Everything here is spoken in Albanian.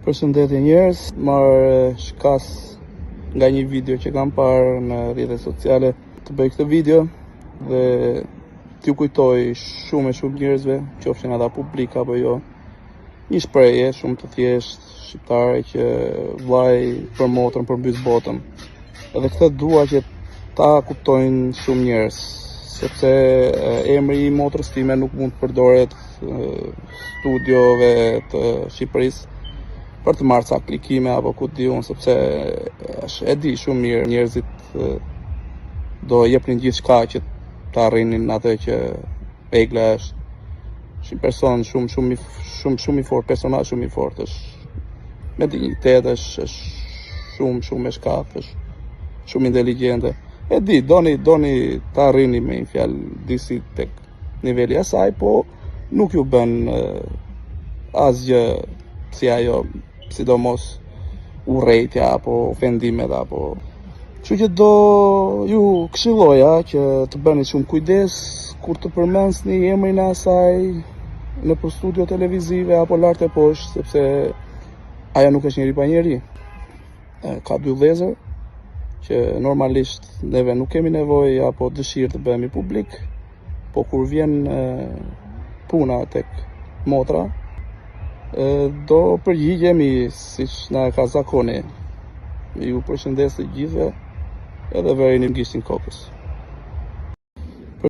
Përshëndetje njerëz, marr shkas nga një video që kam parë në rrjetet sociale të bëj këtë video dhe t'ju kujtoj shumë njerëzve, qofshin ata publik apo jo, një shprehje shumë të thjeshtë shqiptare që vllai për motrën përmbys botën. Edhe këtë dua që ta kuptojnë shumë njerëz, sepse emri i motrës time nuk mund të përdoret studiove të Shqipërisë për të marrë ca klikime apo ku di unë, sepse e di shumë mirë njerëzit do jepnin gjithçka që të arrinin atë që Pegla është një person shumë i fortë, personazh shumë i fortë, është me dinjitet, është shumë me shkap, është shumë inteligjente. E di, doni të arrini me një fjalë disi tek niveli asaj, po nuk ju bën asgjë si ajo, sidomos urrejtja apo ofendimet apo. Kështu që do ju këshilloja që të bëni shumë kujdes kur të përmendsni emrin e asaj nëpër studio televizive apo lart e poshtë, sepse ajo nuk është njeri pa njeri. Ka dy vëllezër që normalisht neve nuk kemi nevojë apo dëshirë të bëhemi publik, po kur vjen puna tek motra, do përgjigjemi siç na ka zakoni. Ju përshëndes të gjithëve edhe vërini në gishtin kokës.